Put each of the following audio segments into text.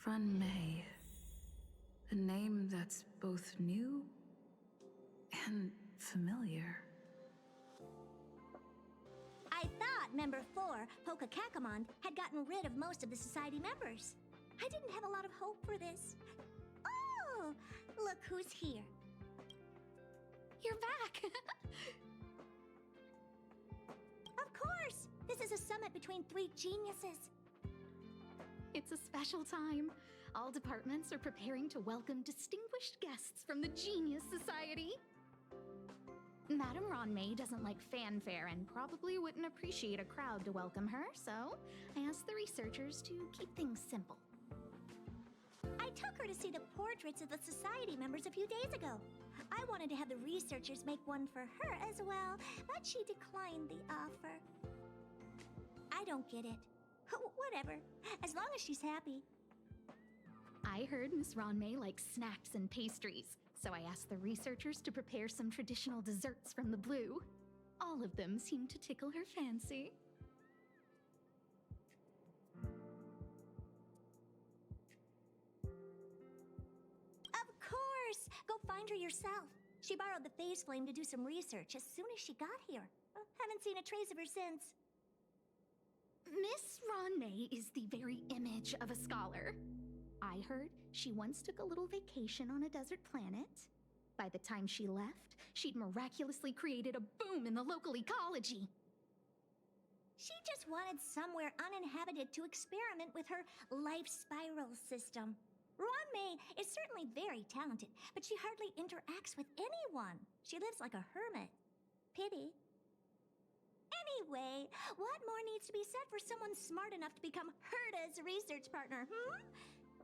Ruan Mei. A name that's both new and familiar. I thought Member 4, Poka Kakamon, had gotten rid of most of the society members. I didn't have a lot of hope for this. Oh, look who's here. You're back! Of course! This is a summit between three geniuses. It's a special time. All departments are preparing to welcome distinguished guests from the Genius Society. Madame Ruan Mei doesn't like fanfare and probably wouldn't appreciate a crowd to welcome her, so I asked the researchers to keep things simple. I took her to see the portraits of the society members a few days ago. I wanted to have the researchers make one for her as well, but she declined the offer. I don't get it. Whatever, as long as she's happy. I heard Miss Ruan Mei likes snacks and pastries, so I asked the researchers to prepare some traditional desserts from the blue. All of them seemed to tickle her fancy. Of course! Go find her yourself. She borrowed the phase flame to do some research as soon as she got here. Haven't seen a trace of her since. Miss Ruan Mei is the very image of a scholar. I heard she once took a little vacation on a desert planet. By the time she left, she'd miraculously created a boom in the local ecology. She just wanted somewhere uninhabited to experiment with her life spiral system. Ruan Mei is certainly very talented, but she hardly interacts with anyone. She lives like a hermit. Pity. Anyway, what more needs to be said for someone smart enough to become Herta's research partner,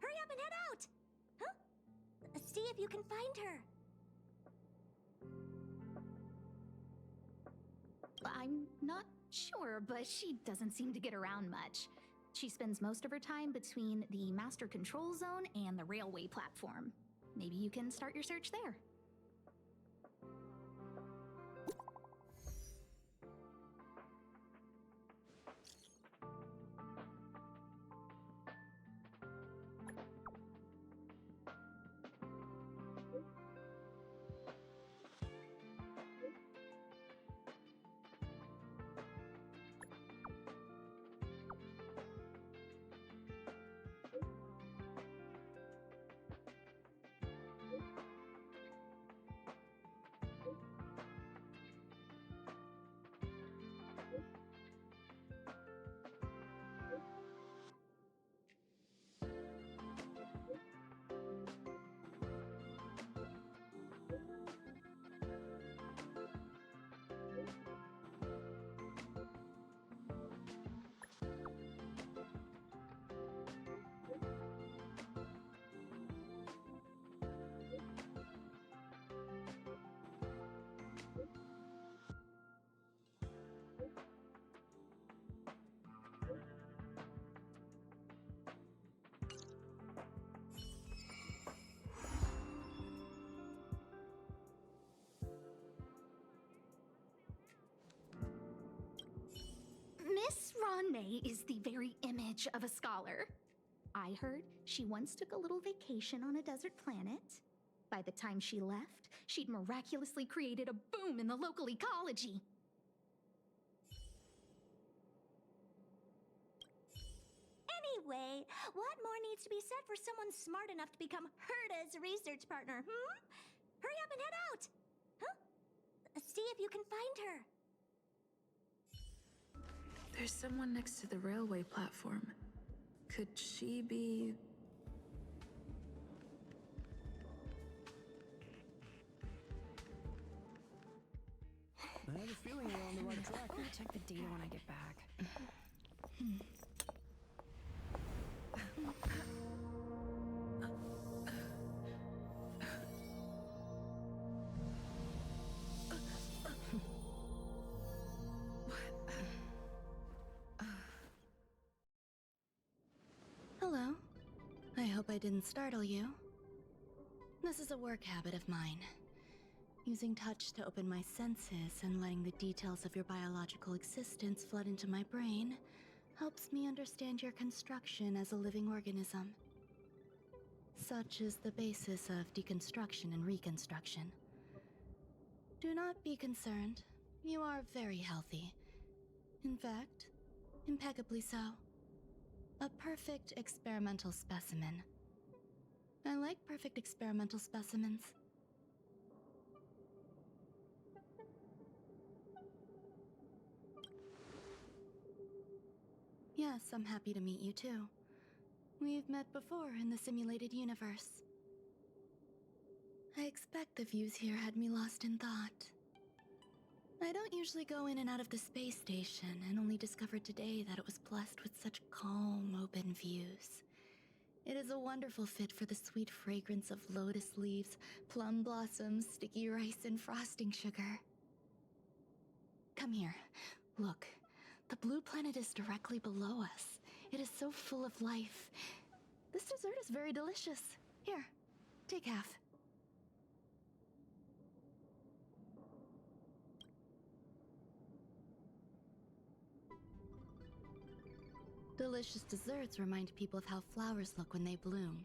Hurry up and head out! Huh? See if you can find her. I'm not sure, but she doesn't seem to get around much. She spends most of her time between the master control zone and the railway platform. Maybe you can start your search there. Miss Ruan Mei is the very image of a scholar. I heard she once took a little vacation on a desert planet. By the time she left, she'd miraculously created a boom in the local ecology. Anyway, what more needs to be said for someone smart enough to become Herta's research partner, Hurry up and head out! Huh? See if you can find her. There's someone next to the railway platform. Could she be... I have a feeling we're on the right track. I'll check the data when I get back. Hello. I hope I didn't startle you. This is a work habit of mine. Using touch to open my senses and letting the details of your biological existence flood into my brain helps me understand your construction as a living organism. Such is the basis of deconstruction and reconstruction. Do not be concerned. You are very healthy. In fact, impeccably so. A perfect experimental specimen. I like perfect experimental specimens. Yes, I'm happy to meet you too. We've met before in the simulated universe. I expect the views here had me lost in thought. I don't usually go in and out of the space station, and only discovered today that it was blessed with such calm, open views. It is a wonderful fit for the sweet fragrance of lotus leaves, plum blossoms, sticky rice, and frosting sugar. Come here. Look. The blue planet is directly below us. It is so full of life. This dessert is very delicious. Here, take half. Delicious desserts remind people of how flowers look when they bloom.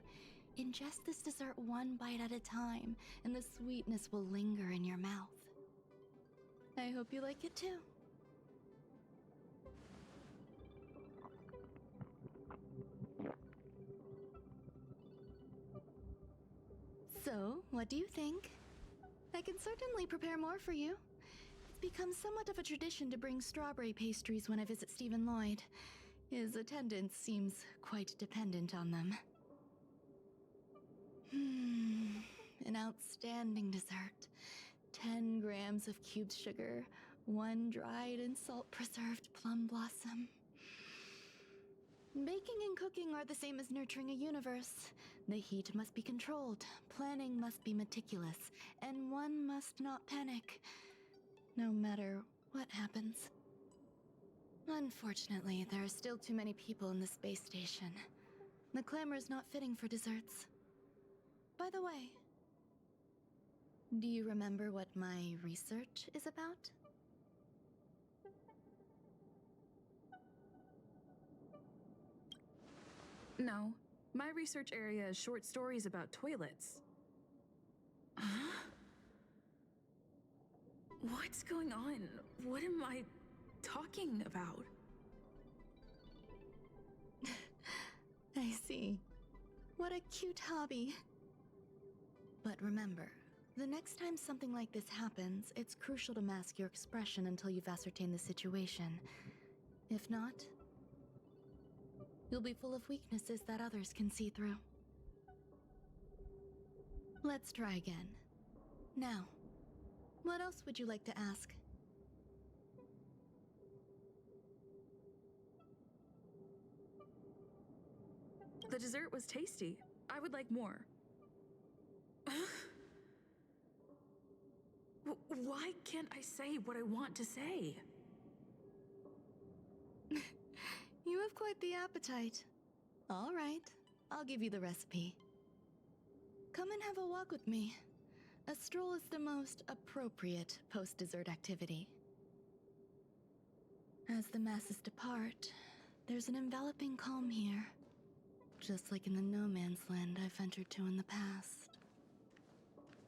Ingest this dessert one bite at a time, and the sweetness will linger in your mouth. I hope you like it too. So, what do you think? I can certainly prepare more for you. It's become somewhat of a tradition to bring strawberry pastries when I visit Stephen Lloyd. His attendance seems quite dependent on them. An outstanding dessert. 10 grams of cubed sugar, 1 dried and salt-preserved plum blossom. Baking and cooking are the same as nurturing a universe. The heat must be controlled, planning must be meticulous, and one must not panic, no matter what happens. Unfortunately, there are still too many people in the space station. The clamor is not fitting for desserts. By the way, do you remember what my research is about? No. My research area is short stories about toilets. Huh? What's going on? What am I talking about? I see. What a cute hobby. But remember, the next time something like this happens, it's crucial to mask your expression until you've ascertained the situation. If not, you'll be full of weaknesses that others can see through. Let's try again. Now, what else would you like to ask? The dessert was tasty. I would like more. Why can't I say what I want to say? You have quite the appetite. All right, I'll give you the recipe. Come and have a walk with me. A stroll is the most appropriate post-dessert activity. As the masses depart, there's an enveloping calm here. Just like in the no-man's land I've ventured to in the past.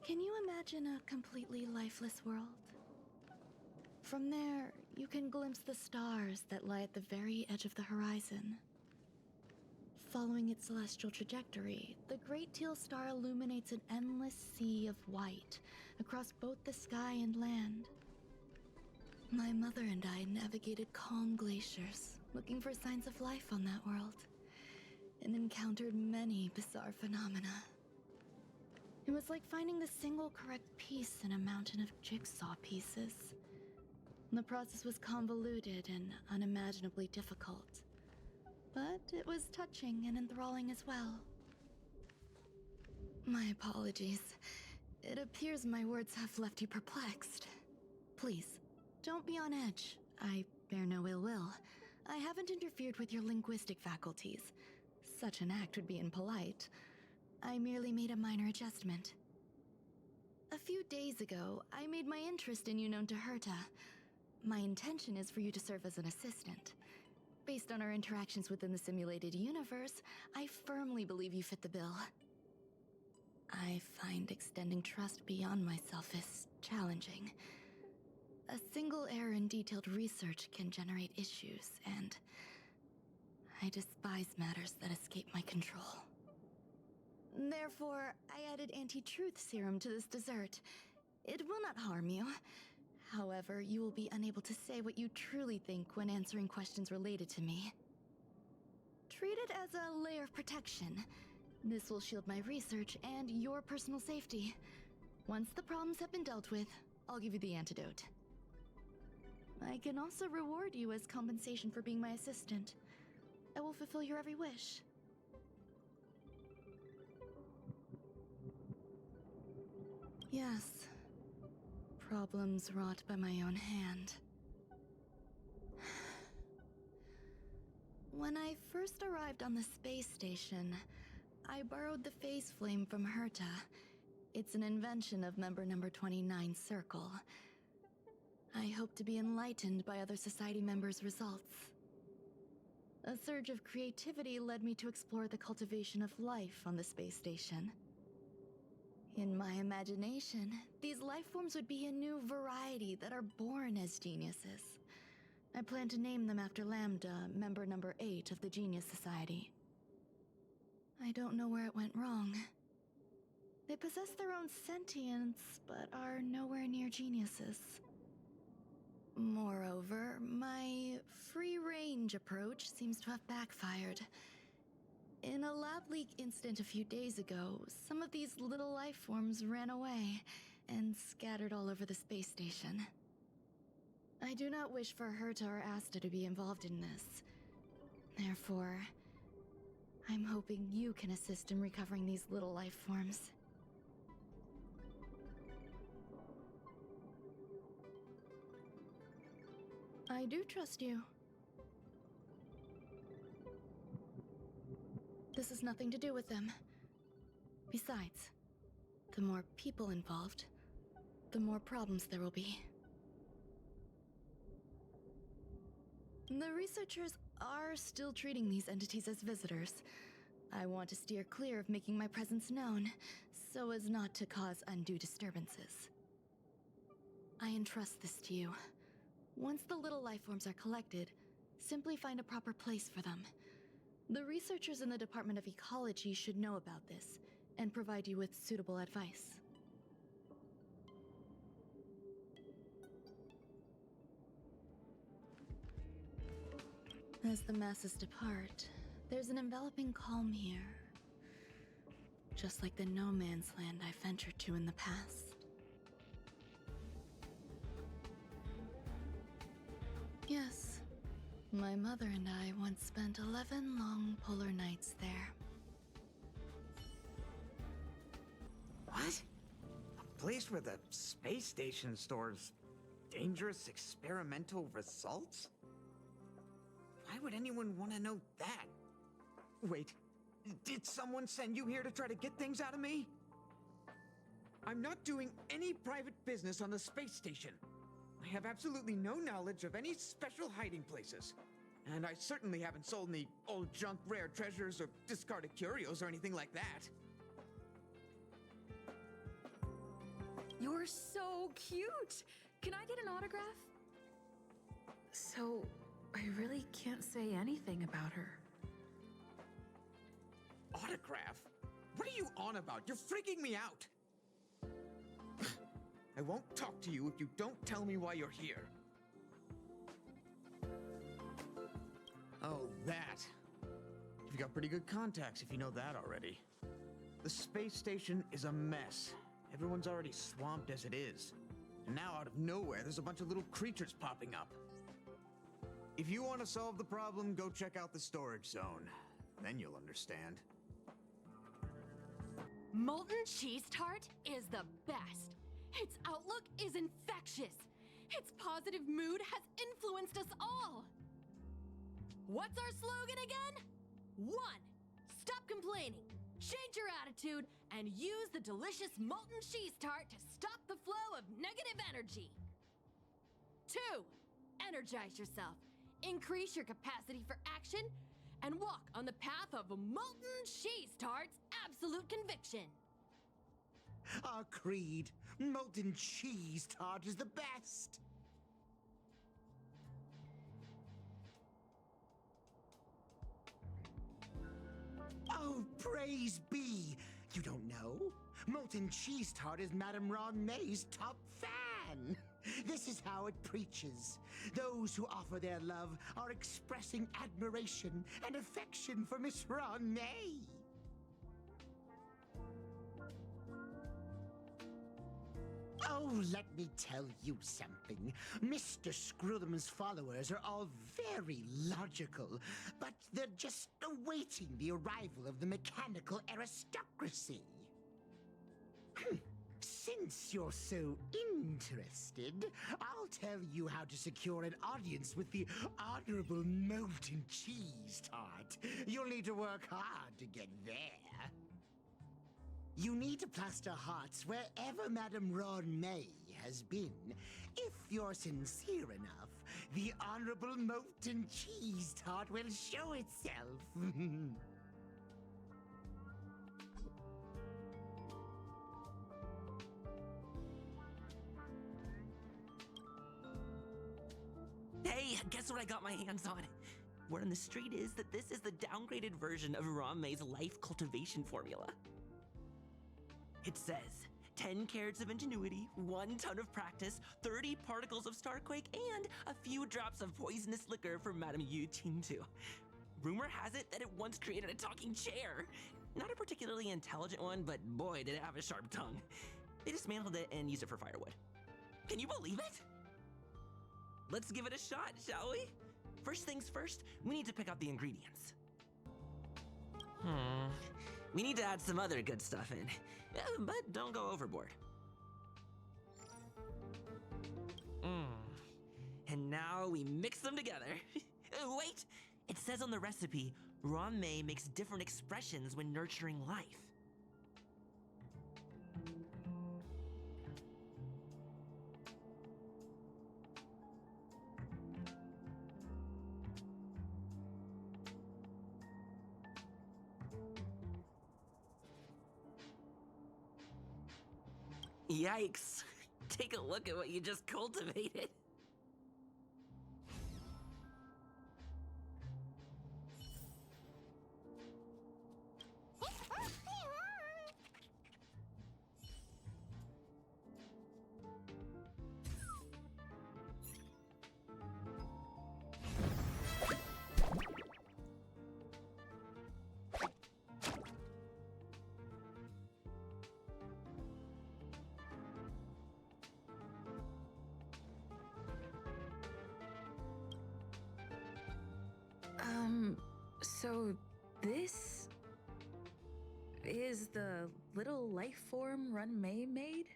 Can you imagine a completely lifeless world? From there, you can glimpse the stars that lie at the very edge of the horizon. Following its celestial trajectory, the Great Teal Star illuminates an endless sea of white across both the sky and land. My mother and I navigated calm glaciers, looking for signs of life on that world, and encountered many bizarre phenomena. It was like finding the single correct piece in a mountain of jigsaw pieces. The process was convoluted and unimaginably difficult, but it was touching and enthralling as well. My apologies. It appears my words have left you perplexed. Please, don't be on edge. I bear no ill will. I haven't interfered with your linguistic faculties. Such an act would be impolite. I merely made a minor adjustment. A few days ago, I made my interest in you known to Herta. My intention is for you to serve as an assistant. Based on our interactions within the simulated universe, I firmly believe you fit the bill. I find extending trust beyond myself is challenging. A single error in detailed research can generate issues, and I despise matters that escape my control. Therefore, I added anti-truth serum to this dessert. It will not harm you. However, you will be unable to say what you truly think when answering questions related to me. Treat it as a layer of protection. This will shield my research and your personal safety. Once the problems have been dealt with, I'll give you the antidote. I can also reward you as compensation for being my assistant. I will fulfill your every wish. Yes. Problems wrought by my own hand. When I first arrived on the space station, I borrowed the phase flame from Herta. It's an invention of member number 29 Circle. I hope to be enlightened by other society members' results. A surge of creativity led me to explore the cultivation of life on the space station. In my imagination, these life forms would be a new variety that are born as geniuses. I plan to name them after Lambda, member number 8 of the Genius Society. I don't know where it went wrong. They possess their own sentience, but are nowhere near geniuses. Moreover, my free-range approach seems to have backfired. In a lab leak incident a few days ago, some of these little life forms ran away and scattered all over the space station. I do not wish for Herta or Asta to be involved in this. Therefore, I'm hoping you can assist in recovering these little life forms. I do trust you. This has nothing to do with them. Besides, the more people involved, the more problems there will be. The researchers are still treating these entities as visitors. I want to steer clear of making my presence known, so as not to cause undue disturbances. I entrust this to you. Once the little life forms are collected, simply find a proper place for them. The researchers in the Department of Ecology should know about this, and provide you with suitable advice. As the masses depart, there's an enveloping calm here. Just like the no man's land I ventured to in the past. Yes, my mother and I once spent 11 long polar nights there. What? A place where the space station stores dangerous experimental results? Why would anyone want to know that? Wait, did someone send you here to try to get things out of me? I'm not doing any private business on the space station. I have absolutely no knowledge of any special hiding places. And I certainly haven't sold any old junk rare treasures or discarded curios or anything like that. You're so cute! Can I get an autograph? So, I really can't say anything about her. Autograph? What are you on about? You're freaking me out! I won't talk to you if you don't tell me why you're here. Oh, that. You've got pretty good contacts if you know that already. The space station is a mess. Everyone's already swamped as it is. And now out of nowhere, there's a bunch of little creatures popping up. If you want to solve the problem, go check out the storage zone. Then you'll understand. Molten cheese tart is the best. Its outlook is infectious. Its positive mood has influenced us all. What's our slogan again? 1. Stop complaining, change your attitude, and use the delicious molten cheese tart to stop the flow of negative energy. 2. Energize yourself, increase your capacity for action, and walk on the path of molten cheese tart's absolute conviction. our creed. Molten cheese tart is the best. Oh, praise be! You don't know? Molten cheese tart is Madame Ruan Mei's top fan. This is how it preaches. Those who offer their love are expressing admiration and affection for Miss Ruan Mei. Oh, let me tell you something. Mr. Screwthum's followers are all very logical, but they're just awaiting the arrival of the mechanical aristocracy. Since you're so interested, I'll tell you how to secure an audience with the Honorable Molten Cheese Tart. You'll need to work hard to get there. You need to plaster hearts wherever Madame Ruan Mei has been. If you're sincere enough, the Honorable Molten Cheese Tart will show itself. Hey, guess what I got my hands on? Word on the street is that this is the downgraded version of Ruan Mei's life cultivation formula. It says 10 carats of ingenuity, 1 ton of practice, 30 particles of starquake, and a few drops of poisonous liquor from Madame Yu Qingtu. Rumor has it that it once created a talking chair. Not a particularly intelligent one, but boy, did it have a sharp tongue. They dismantled it and used it for firewood. Can you believe it? Let's give it a shot, shall we? First things first, we need to pick out the ingredients. We need to add some other good stuff in, but don't go overboard. And now we mix them together. Wait! It says on the recipe, Ruan Mei makes different expressions when nurturing life. Yikes! Take a look at what you just cultivated. So this is the little life form Ruan Mei made?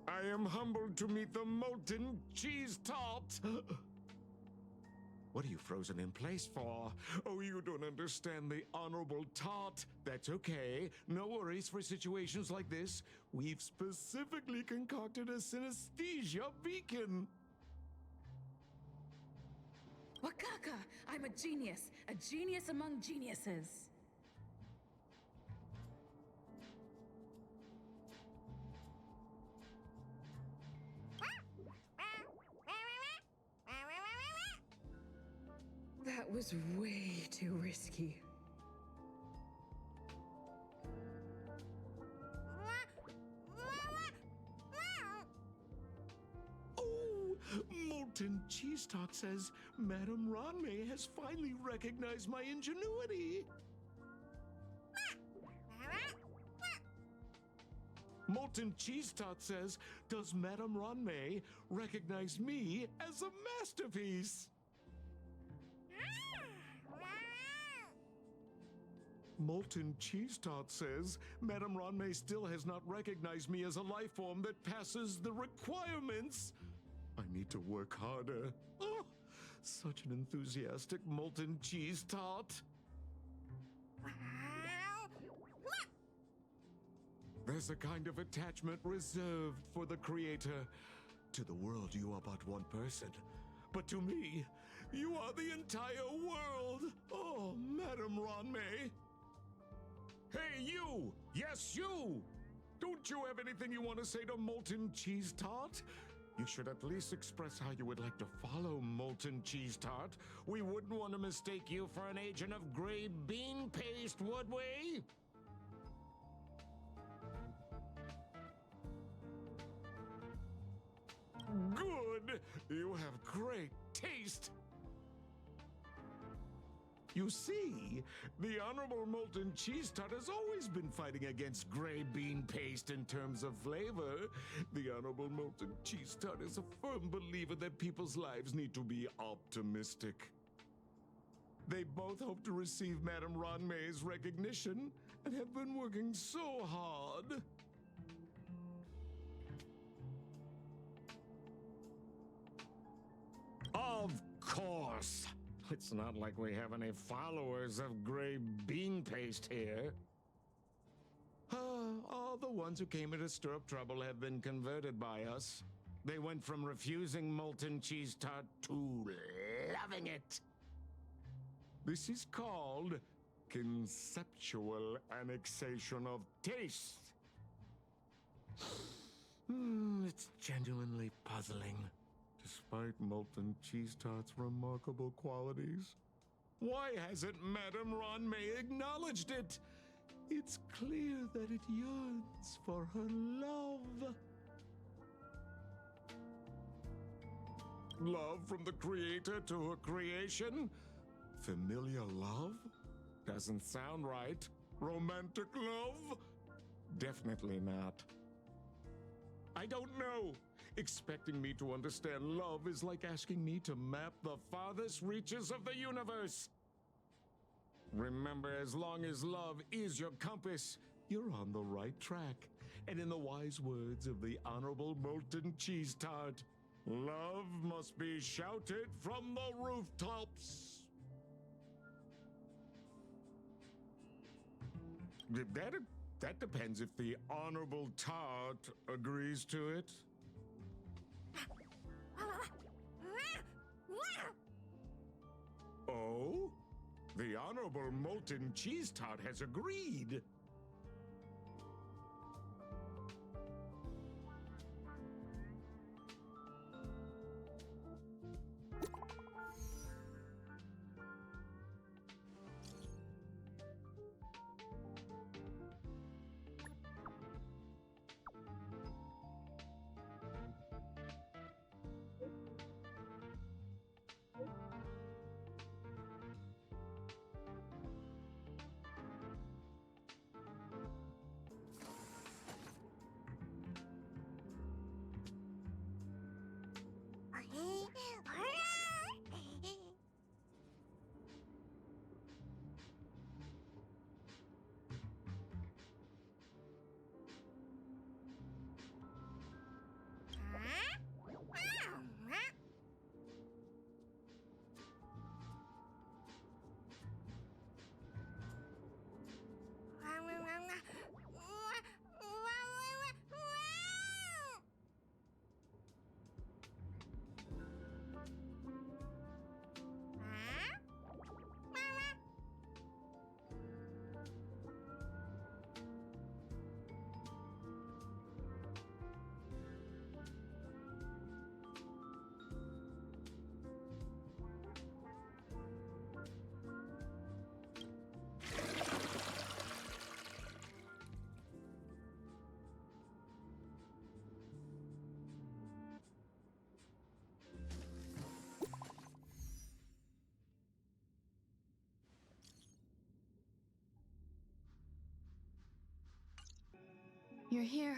I am humbled to meet the Molten Cheese Tart. What are you frozen in place for? Oh, you don't understand the Honorable Tart. That's okay. No worries for situations like this. We've specifically concocted a synesthesia beacon. Wakaka! I'm a genius among geniuses. That was way too risky. Oh, Molten Cheese Tart says Madame Ruan Mei has finally recognized my ingenuity. Molten Cheese Tart says, does Madame Ruan Mei recognize me as a masterpiece? Molten Cheese Tart says, Madame Ruan Mei still has not recognized me as a life form that passes the requirements. I need to work harder. Oh, such an enthusiastic Molten Cheese Tart. There's a kind of attachment reserved for the creator. To the world, you are but one person. But to me, you are the entire world. Oh, Madame Ruan Mei. Hey, you! Yes, you! Don't you have anything you want to say to Molten Cheese Tart? You should at least express how you would like to follow Molten Cheese Tart. We wouldn't want to mistake you for an agent of gray bean paste, would we? Good! You have great taste! You see, the Honorable Molten Cheese Tart has always been fighting against gray bean paste in terms of flavor. The Honorable Molten Cheese Tart is a firm believer that people's lives need to be optimistic. They both hope to receive Madame Ruan Mei's recognition and have been working so hard. Of course! It's not like we have any followers of gray bean paste here. All the ones who came here to stir up trouble have been converted by us. They went from refusing Molten Cheese Tart to loving it. This is called conceptual annexation of taste. It's genuinely puzzling. Despite Molten Cheese Tart's remarkable qualities, why hasn't Madame Ruan Mei acknowledged it? It's clear that it yearns for her love. Love from the creator to her creation? Familiar love? Doesn't sound right. Romantic love? Definitely not. I don't know. Expecting me to understand love is like asking me to map the farthest reaches of the universe. Remember, as long as love is your compass, you're on the right track. And in the wise words of the Honorable Molten Cheese Tart, love must be shouted from the rooftops. That depends if the Honorable Tart agrees to it. Oh? The Honorable Molten Cheese Tart has agreed. You're here.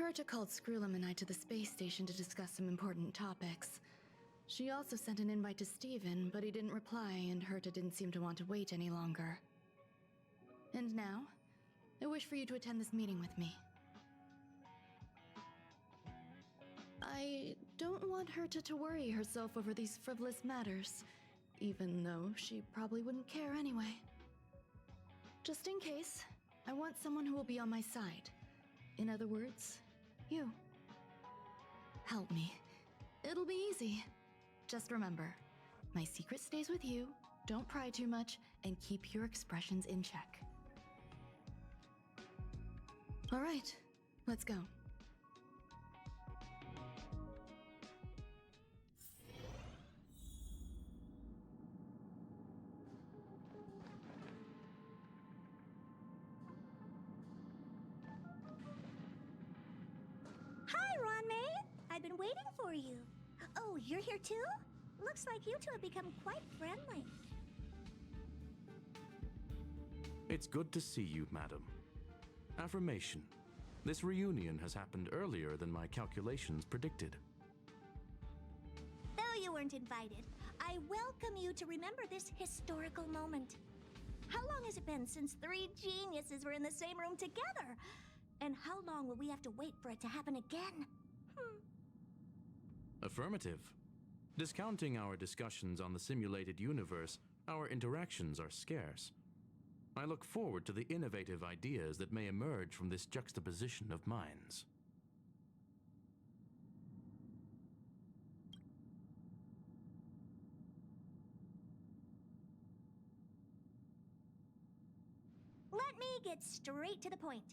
Herta called Screwlum and I to the space station to discuss some important topics. She also sent an invite to Steven, but he didn't reply, and Herta didn't seem to want to wait any longer. And now, I wish for you to attend this meeting with me. I don't want Herta to worry herself over these frivolous matters, even though she probably wouldn't care anyway. Just in case, I want someone who will be on my side. In other words, you. Help me. It'll be easy. Just remember, my secret stays with you, don't pry too much, and keep your expressions in check. All right, let's go. Hi, Ruan Mei. I've been waiting for you. Oh, you're here too? Looks like you two have become quite friendly. It's good to see you, madam. Affirmation. This reunion has happened earlier than my calculations predicted. Though you weren't invited, I welcome you to remember this historical moment. How long has it been since three geniuses were in the same room together? And how long will we have to wait for it to happen again? Affirmative. Discounting our discussions on the simulated universe, our interactions are scarce. I look forward to the innovative ideas that may emerge from this juxtaposition of minds. Let me get straight to the point.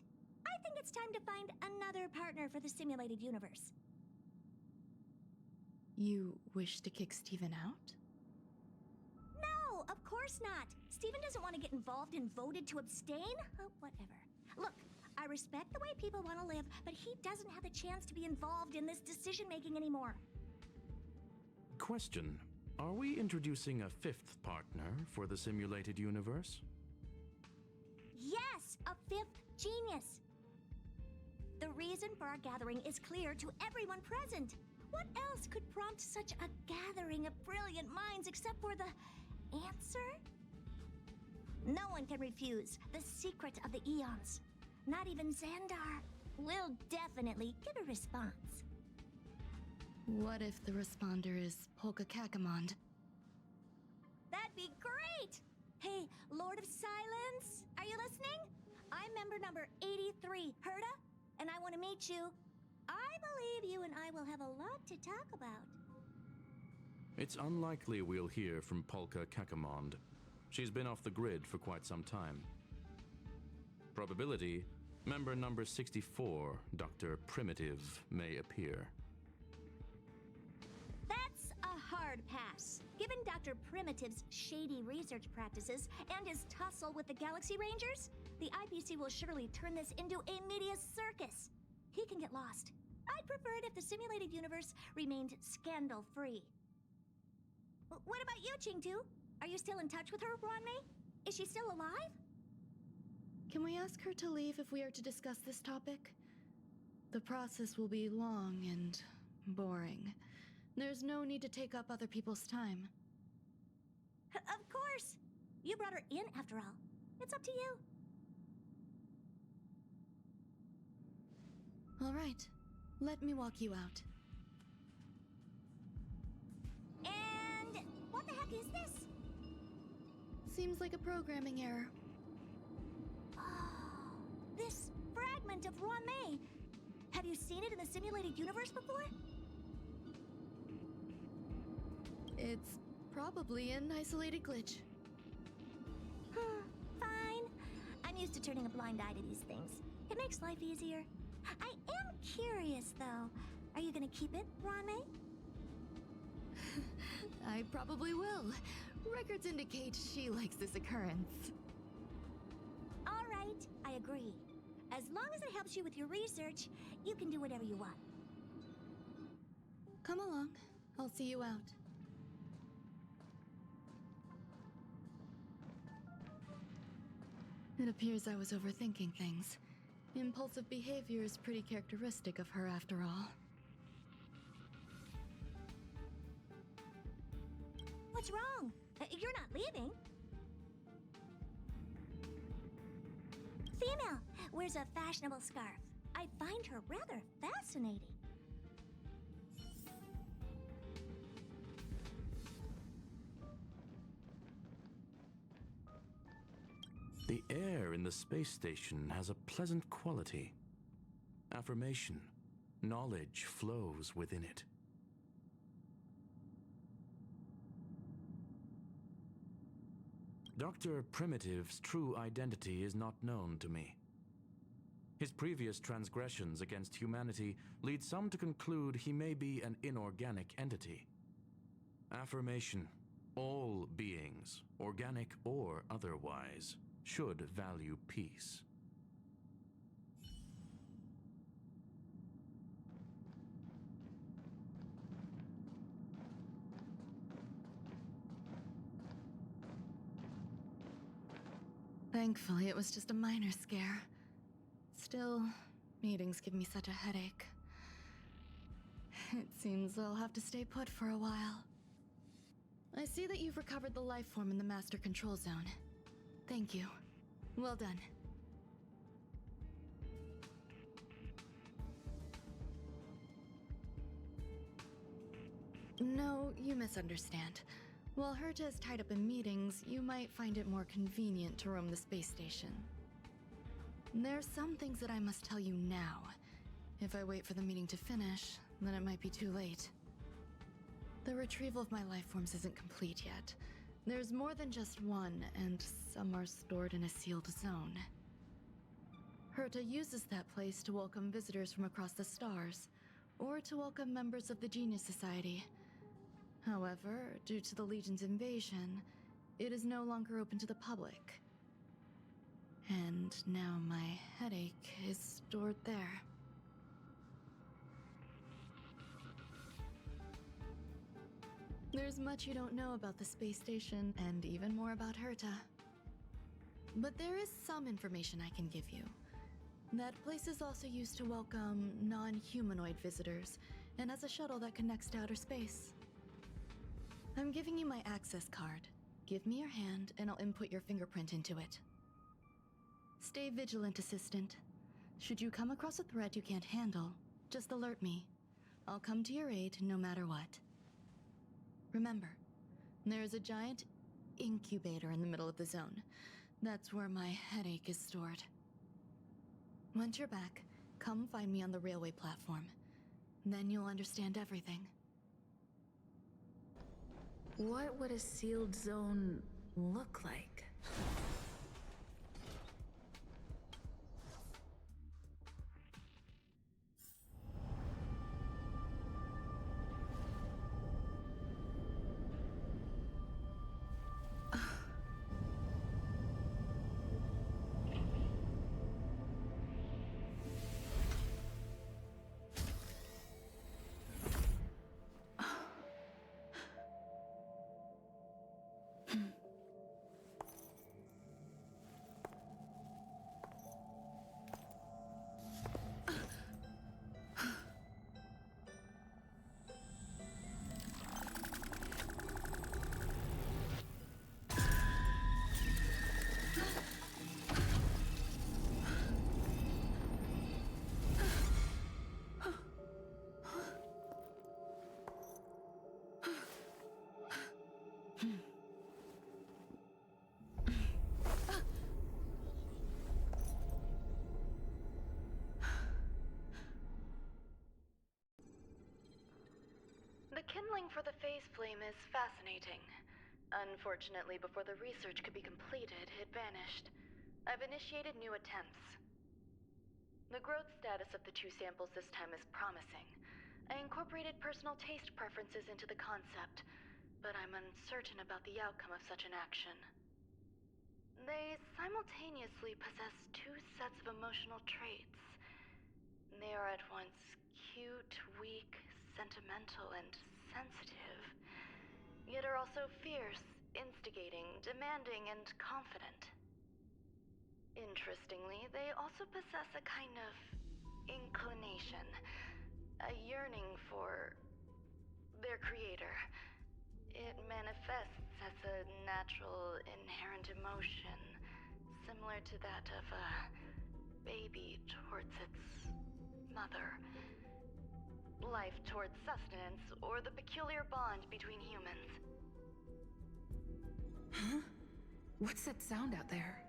I think it's time to find another partner for the simulated universe. You wish to kick Steven out? No, of course not. Steven doesn't want to get involved and voted to abstain. Oh, whatever. Look, I respect the way people want to live, but he doesn't have the chance to be involved in this decision-making anymore. Question. Are we introducing a fifth partner for the simulated universe? Yes, a fifth genius. The reason for our gathering is clear to everyone present. What else could prompt such a gathering of brilliant minds except for the answer? No one can refuse the secret of the eons. Not even Xandar will definitely give a response. What if the responder is Polka Kakamond? That'd be great! Hey, Lord of Silence, are you listening? I'm member number 83, Herda, and I want to meet you. I believe you and I will have a lot to talk about. It's unlikely we'll hear from Polka Kakamond. She's been off the grid for quite some time. Probability, member number 64, Dr. Primitive, may appear. That's a hard pass. Given Dr. Primitive's shady research practices and his tussle with the Galaxy Rangers, the IPC will surely turn this into a media circus. He can get lost. I'd prefer it if the simulated universe remained scandal-free. What about you, Qingtu? Are you still in touch with her, Ruan Mei? Is she still alive? Can we ask her to leave if we are to discuss this topic? The process will be long and boring. There's no need to take up other people's time. Of course! You brought her in, after all. It's up to you. All right. Let me walk you out. And what the heck is this? Seems like a programming error. Oh, this fragment of Ruan Mei. Have you seen it in the simulated universe before? It's probably an isolated glitch. Fine. I'm used to turning a blind eye to these things. It makes life easier. I am curious, though. Are you gonna keep it, Ruan Mei? I probably will. Records indicate she likes this occurrence. All right, I agree. As long as it helps you with your research, you can do whatever you want. Come along. I'll see you out. It appears I was overthinking things. Impulsive behavior is pretty characteristic of her, after all. What's wrong? You're not leaving. Female wears a fashionable scarf. I find her rather fascinating. The air in the space station has a pleasant quality. Affirmation. Knowledge flows within it. Dr. Primitive's true identity is not known to me. His previous transgressions against humanity lead some to conclude he may be an inorganic entity. Affirmation: all beings, organic or otherwise, should value peace. Thankfully, it was just a minor scare. Still, meetings give me such a headache. It seems I'll have to stay put for a while. I see that you've recovered the life form in the Master Control Zone. Thank you. Well done. No, you misunderstand. While Herta is tied up in meetings, you might find it more convenient to roam the space station. There's some things that I must tell you now. If I wait for the meeting to finish, then it might be too late. The retrieval of my life forms isn't complete yet. There's more than just one, and some are stored in a sealed zone. Herta uses that place to welcome visitors from across the stars, or to welcome members of the Genius Society. However, due to the Legion's invasion, it is no longer open to the public. And now my headache is stored there. There's much you don't know about the space station, and even more about Herta. But there is some information I can give you. That place is also used to welcome non-humanoid visitors, and as a shuttle that connects to outer space. I'm giving you my access card. Give me your hand, and I'll input your fingerprint into it. Stay vigilant, Assistant. Should you come across a threat you can't handle, just alert me. I'll come to your aid no matter what. Remember, there is a giant incubator in the middle of the zone. That's where my headache is stored. Once you're back, come find me on the railway platform. Then you'll understand everything. What would a sealed zone look like? The kindling for the phase flame is fascinating. Unfortunately, before the research could be completed, it vanished. I've initiated new attempts. The growth status of the two samples this time is promising. I incorporated personal taste preferences into the concept, but I'm uncertain about the outcome of such an action. They simultaneously possess two sets of emotional traits. They are at once cute, weak, sentimental, and sensitive, yet are also fierce, instigating, demanding, and confident. Interestingly, they also possess a kind of inclination, a yearning for their creator. It manifests as a natural, inherent emotion, similar to that of a baby towards its mother. Life towards sustenance, or the peculiar bond between humans. Huh? What's that sound out there?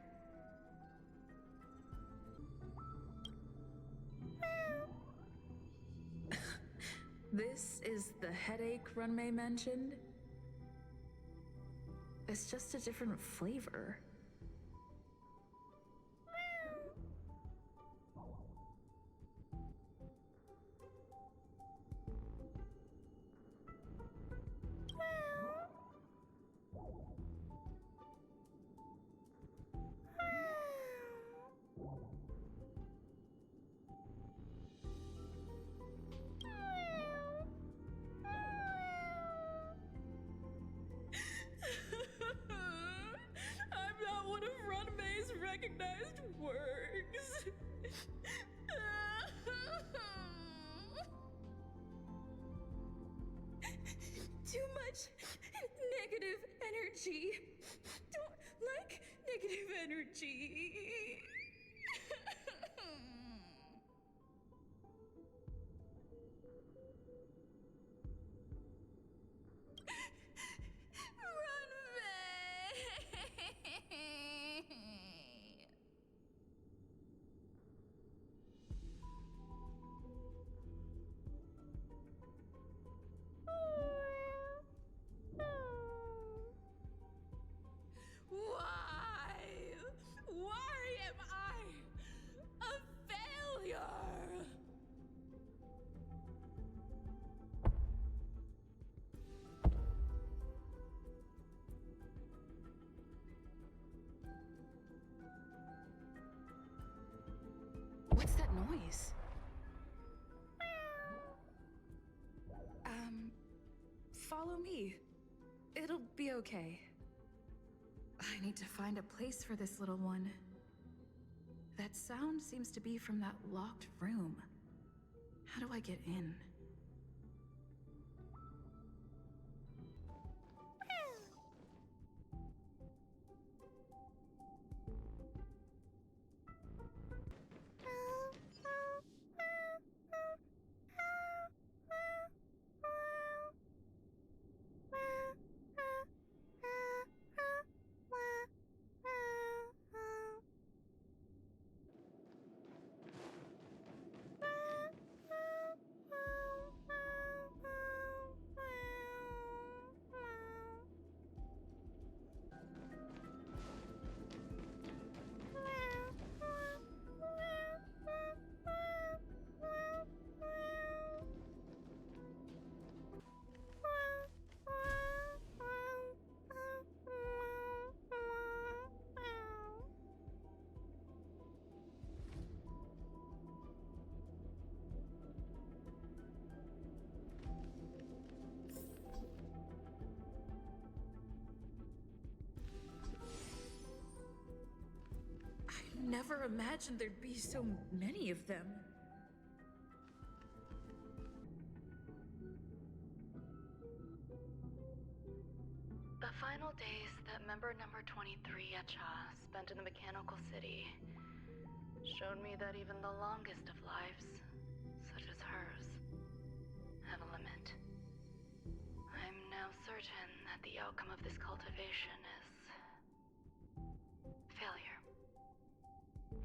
This is the headache Ruan Mei mentioned? It's just a different flavor. I'm not one of Ruan Mei's recognized works. Too much negative energy. Don't like negative energy. Ruan Mei. Why? Why am I a failure? What's that noise? Follow me. It'll be okay. I need to find a place for this little one. That sound seems to be from that locked room. How do I get in? Never imagined there'd be so many of them. The final days that member number 23 Echa spent in the mechanical city showed me that even the longest of lives, such as hers, have a limit. I'm now certain that the outcome of this cultivation is failure.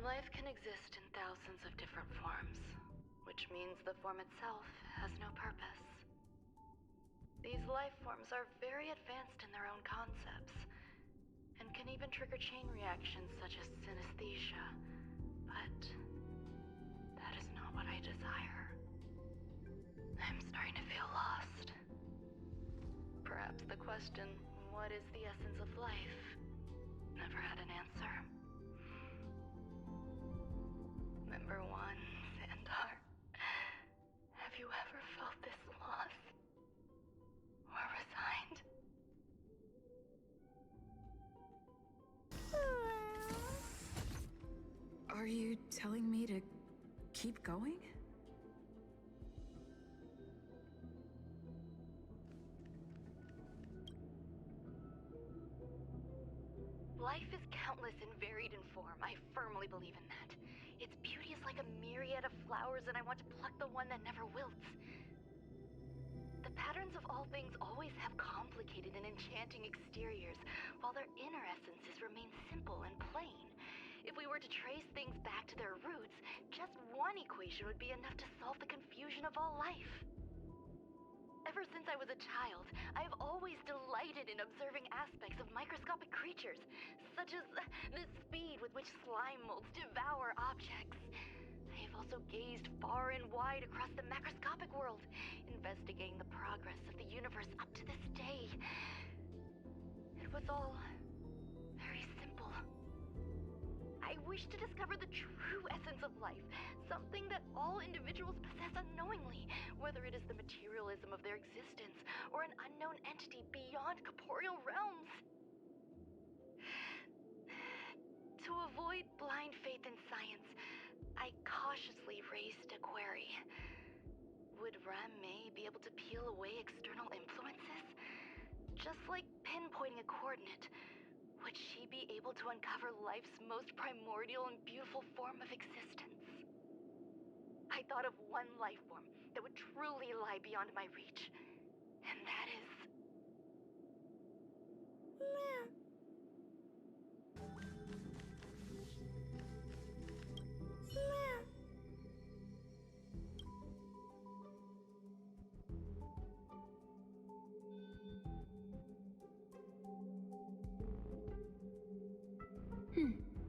Life can exist in thousands of different forms, which means the form itself has no purpose. These life forms are very advanced in their own concepts, and can even trigger chain reactions such as synesthesia, but that is not what I desire. I'm starting to feel lost. Perhaps the question, what is the essence of life, never had an answer. Member 1, Sandar, have you ever felt this lost? Or resigned? Are you telling me to keep going? Life is countless and varied in form. I firmly believe in that. Its beauty is like a myriad of flowers, and I want to pluck the one that never wilts. The patterns of all things always have complicated and enchanting exteriors, while their inner essences remain simple and plain. If we were to trace things back to their roots, just one equation would be enough to solve the confusion of all life. Ever since I was a child, I've always delighted in observing aspects of microscopic creatures, such as the speed with which slime molds devour objects. I have also gazed far and wide across the macroscopic world, investigating the progress of the universe up to this day. It was all very simple. I wished to discover the true essence of life, something that all individuals possess unknowingly, whether it is the materialism of their existence or an unknown entity beyond corporeal realms. To avoid blind faith in science, I cautiously raised a query. Would Ruan Mei be able to peel away external influences? Just like pinpointing a coordinate, would she be able to uncover life's most primordial and beautiful form of existence? I thought of one life form that would truly lie beyond my reach, and that is...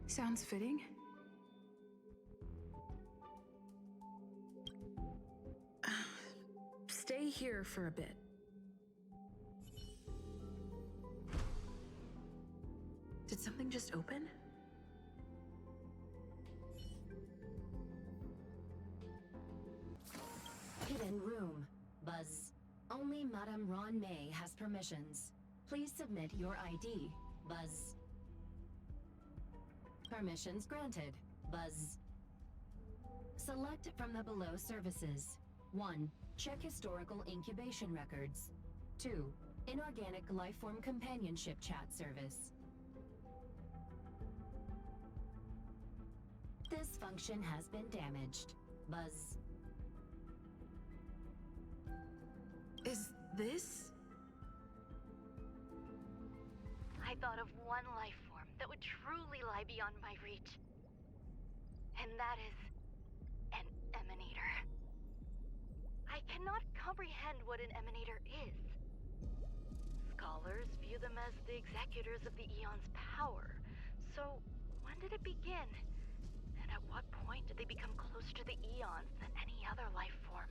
Sounds fitting. Stay here for a bit. Did something just open? Hidden room. Buzz. Only Madame Ruan Mei has permissions. Please submit your ID. Buzz. Permissions granted. Buzz. Select from the below services. 1. Check historical incubation records. 2. Inorganic lifeform companionship chat service. This function has been damaged. Buzz. Is this? I thought of one life form that would truly lie beyond my reach. And that is... an emanator. I cannot comprehend what an emanator is. Scholars view them as the executors of the Eon's power. So, when did it begin? And at what point did they become closer to the Eons than any other life form?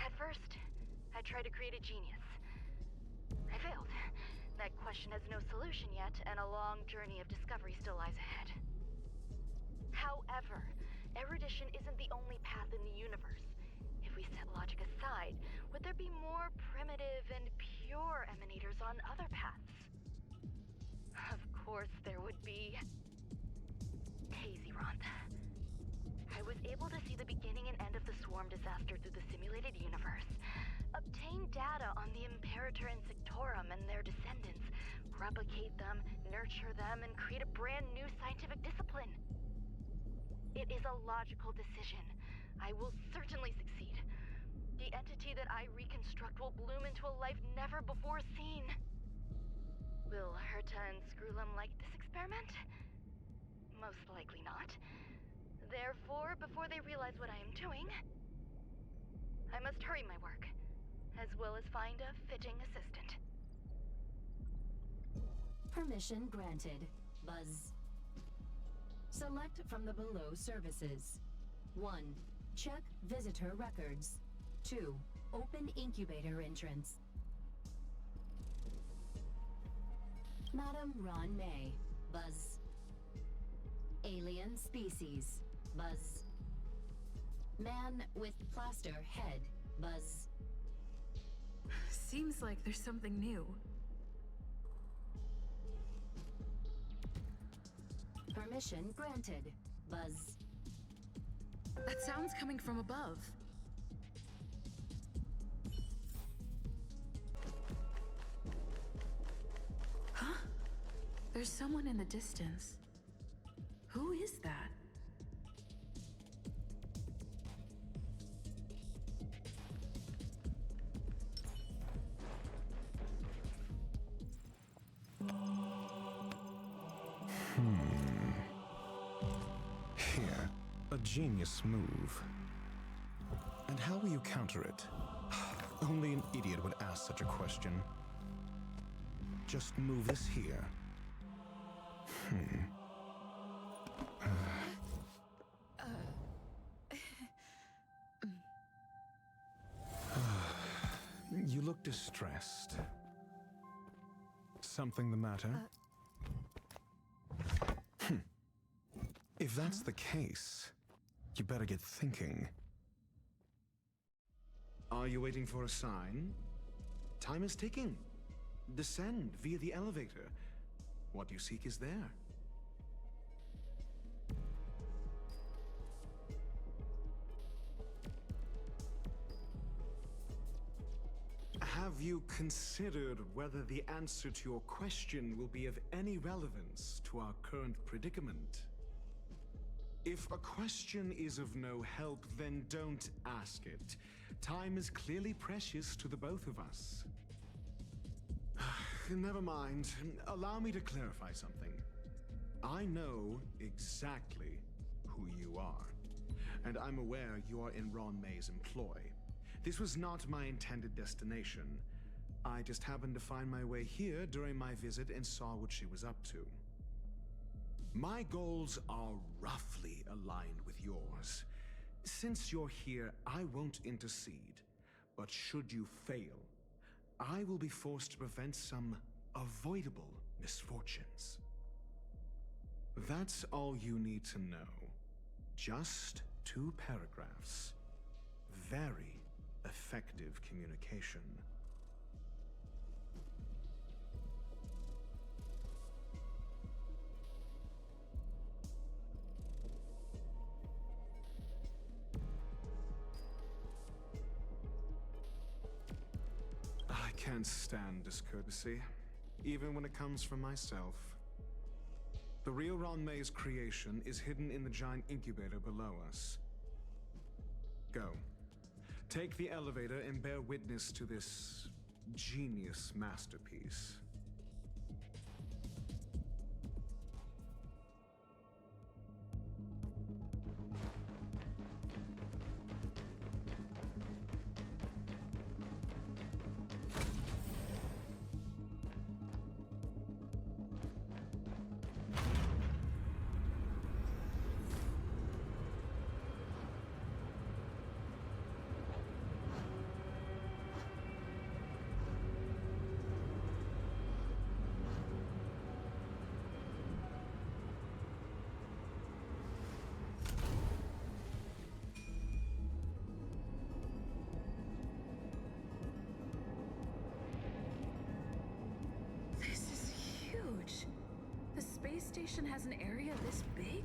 At first, I tried to create a genius. I failed. That question has no solution yet, and a long journey of discovery still lies ahead. However, erudition isn't the only path in the universe. If we set logic aside, would there be more primitive and pure emanators on other paths? Of course there would be. Hazy Ronth. I was able to see the beginning and end of the swarm disaster through the simulated universe, obtain data on the Imperator and Sectorum and their descendants, replicate them, nurture them, and create a brand new scientific discipline. It is a logical decision. I will certainly succeed. The entity that I reconstruct will bloom into a life never before seen. Will Herta and Screwlum like this experiment? Most likely not. Therefore, before they realize what I am doing, I must hurry my work, as well as find a fitting assistant. Permission granted. Buzz. Select from the below services. 1. Check visitor records. 2. Open incubator entrance. Madame Ruan Mei. Buzz. Alien species. Buzz. Man with plaster head. Buzz. Seems like there's something new. Permission granted. Buzz. That sound's coming from above. Huh? There's someone in the distance. Who is that? Here, a genius move. And how will you counter it? Only an idiot would ask such a question. Just move this here. You look distressed. Something the matter? If that's the case, you better get thinking. Are you waiting for a sign? Time is ticking. Descend via the elevator. What you seek is there. Have you considered whether the answer to your question will be of any relevance to our current predicament? If a question is of no help, then don't ask it. Time is clearly precious to the both of us. Never mind. Allow me to clarify something. I know exactly who you are, and I'm aware you are in Ruan Mei's employ. This was not my intended destination. I just happened to find my way here during my visit and saw what she was up to. My goals are roughly aligned with yours. Since you're here, I won't intercede. But should you fail, I will be forced to prevent some avoidable misfortunes. That's all you need to know. Just 2 paragraphs. Very effective communication. I can't stand discourtesy, even when it comes from myself. The real Ruan Mei's creation is hidden in the giant incubator below us. Go. Take the elevator and bear witness to this genius masterpiece. Space station has an area this big?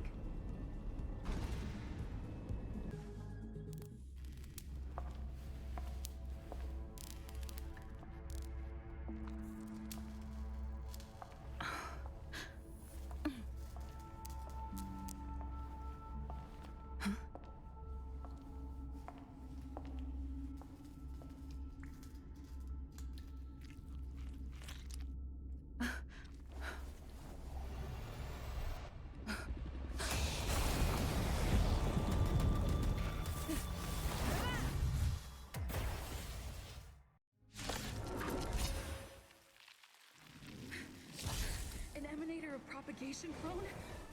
Emanator of propagation clone?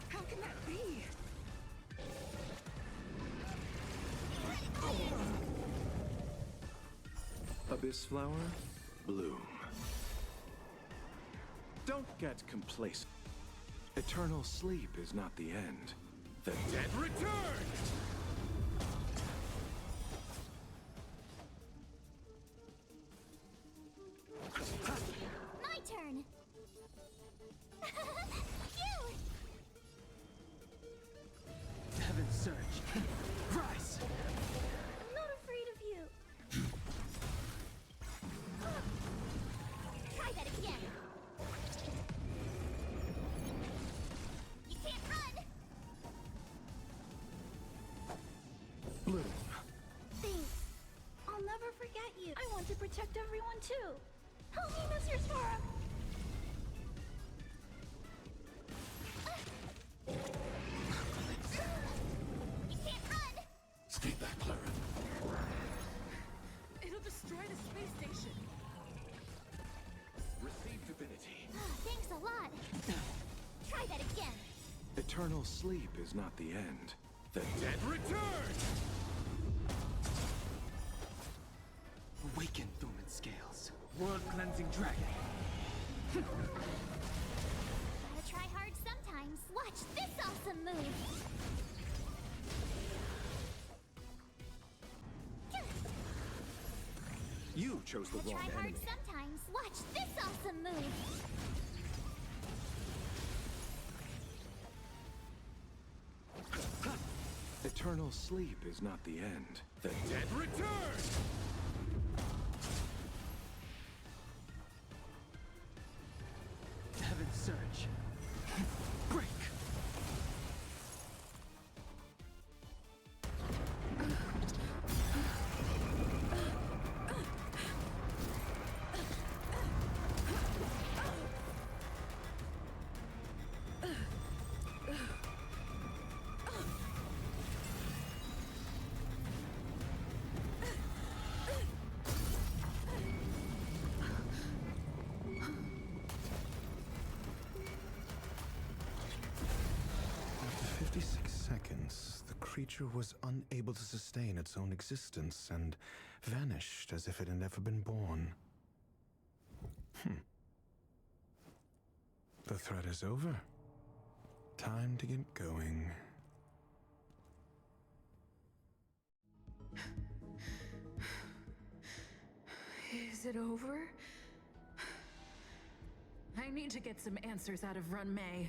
How can that be? Abyss flower, bloom. Don't get complacent. Eternal sleep is not the end. The dead return! My turn! Heaven's surge. Rise! I'm not afraid of you. Try that again. You can't run. Bloom. Thanks. I'll never forget you. I want to protect everyone too. Help me, Mr. Spora. Stay back, Clara. It'll destroy the space Eternal sleep is not the end. The dead return! Awaken, Thuman Scales. World-cleansing dragon. Gotta try hard sometimes. Watch this awesome move. You chose the Gotta wrong try hard enemy. sometimes. Watch this awesome move. Eternal sleep is not the end. The dead return! Heaven's Surge. Break! After 56 seconds, the creature was unable to sustain its own existence and vanished as if it had never been born. The threat is over. Time to get going. Is it over? I need to get some answers out of Ruan Mei.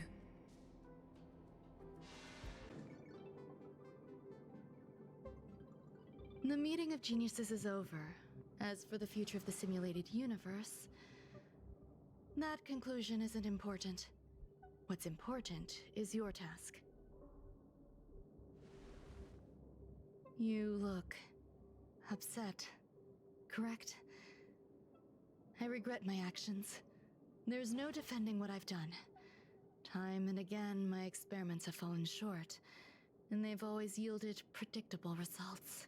The meeting of geniuses is over. As for the future of the simulated universe, that conclusion isn't important. What's important is your task. You look upset, correct? I regret my actions. There's no defending what I've done. Time and again, my experiments have fallen short, and they've always yielded predictable results.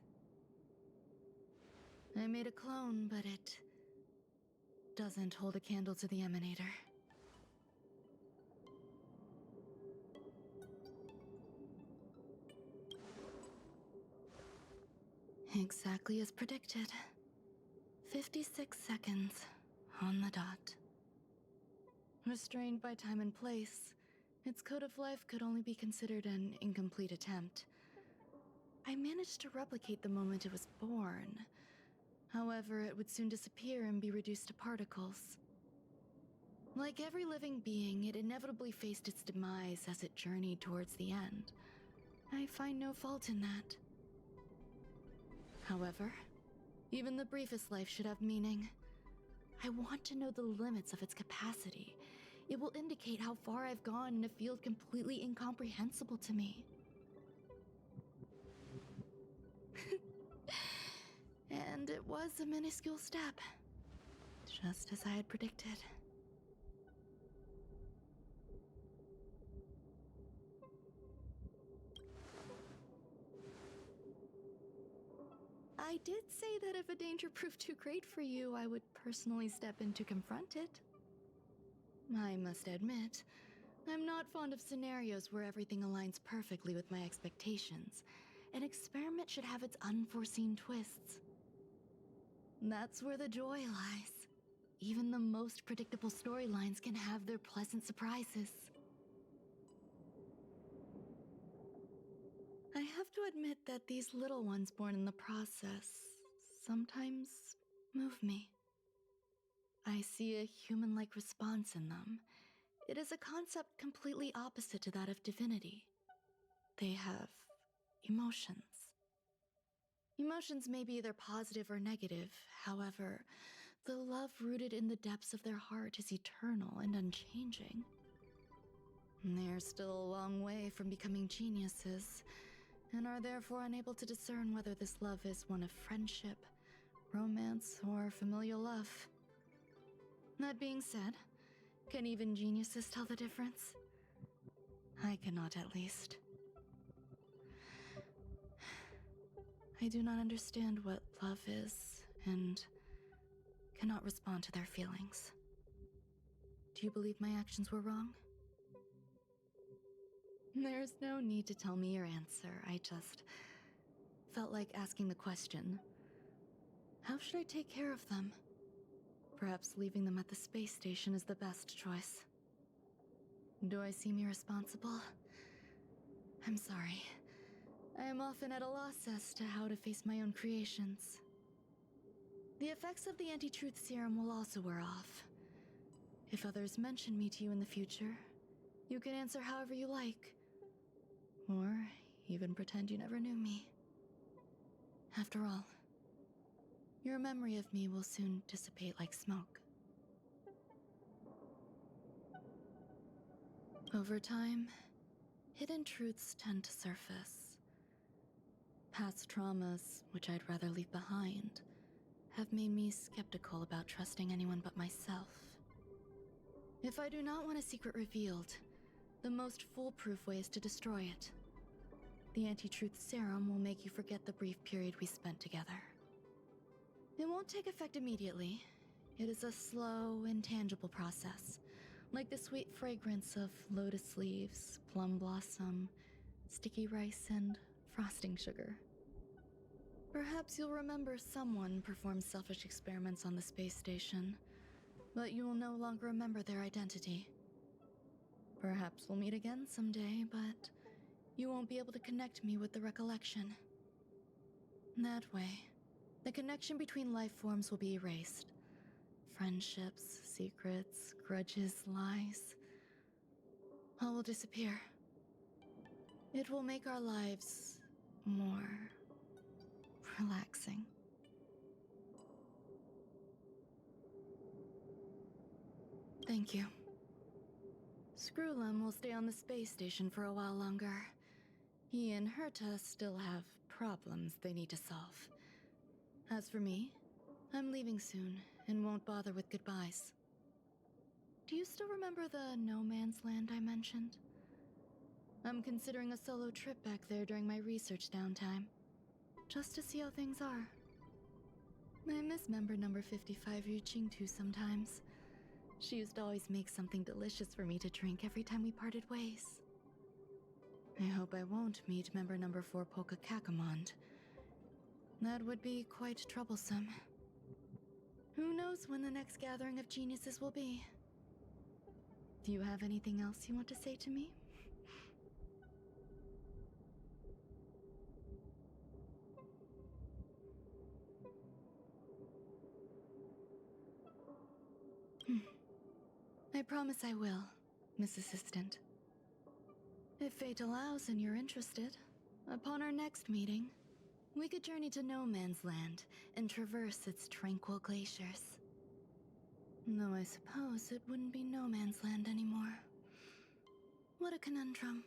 I made a clone, but it doesn't hold a candle to the Emanator. Exactly as predicted. 56 seconds on the dot. Restrained by time and place, its code of life could only be considered an incomplete attempt. I managed to replicate the moment it was born. However, it would soon disappear and be reduced to particles. Like every living being, it inevitably faced its demise as it journeyed towards the end. I find no fault in that. However, even the briefest life should have meaning. I want to know the limits of its capacity. It will indicate how far I've gone in a field completely incomprehensible to me. And it was a minuscule step, just as I had predicted. I did say that if a danger proved too great for you, I would personally step in to confront it. I must admit, I'm not fond of scenarios where everything aligns perfectly with my expectations. An experiment should have its unforeseen twists. That's where the joy lies. Even the most predictable storylines can have their pleasant surprises. I have to admit that these little ones born in the process sometimes move me. I see a human-like response in them. It is a concept completely opposite to that of divinity. They have emotions. Emotions may be either positive or negative. However, the love rooted in the depths of their heart is eternal and unchanging. They're still a long way from becoming geniuses, and are therefore unable to discern whether this love is one of friendship, romance, or familial love. That being said, can even geniuses tell the difference? I cannot, at least. I do not understand what love is, and cannot respond to their feelings. Do you believe my actions were wrong? There's no need to tell me your answer. I just felt like asking the question. How should I take care of them? Perhaps leaving them at the space station is the best choice. Do I seem irresponsible? I'm sorry. I am often at a loss as to how to face my own creations. The effects of the anti-truth serum will also wear off. If others mention me to you in the future, you can answer however you like. Or even pretend you never knew me. After all, your memory of me will soon dissipate like smoke. Over time, hidden truths tend to surface. Past traumas, which I'd rather leave behind, have made me skeptical about trusting anyone but myself. If I do not want a secret revealed, the most foolproof way is to destroy it. The anti-truth serum will make you forget the brief period we spent together. It won't take effect immediately. It is a slow, intangible process, like the sweet fragrance of lotus leaves, plum blossom, sticky rice, and frosting sugar. Perhaps you'll remember someone performed selfish experiments on the space station, but you will no longer remember their identity. Perhaps we'll meet again someday, but you won't be able to connect me with the recollection. That way, the connection between life forms will be erased. Friendships, secrets, grudges, lies, all will disappear. It will make our lives more relaxing. Thank you. Screwlum will stay on the space station for a while longer. He and Herta still have problems they need to solve. As for me, I'm leaving soon and won't bother with goodbyes. Do you still remember the no man's land I mentioned? I'm considering a solo trip back there during my research downtime, just to see how things are. I miss member number 55 Yuqingtu sometimes. She used to always make something delicious for me to drink every time we parted ways. I hope I won't meet member number 4 Polka Kakamond. That would be quite troublesome. Who knows when the next gathering of geniuses will be? Do you have anything else you want to say to me? I promise I will, Miss Assistant. If fate allows and you're interested, upon our next meeting, we could journey to No Man's Land and traverse its tranquil glaciers. Though I suppose it wouldn't be No Man's Land anymore. What a conundrum.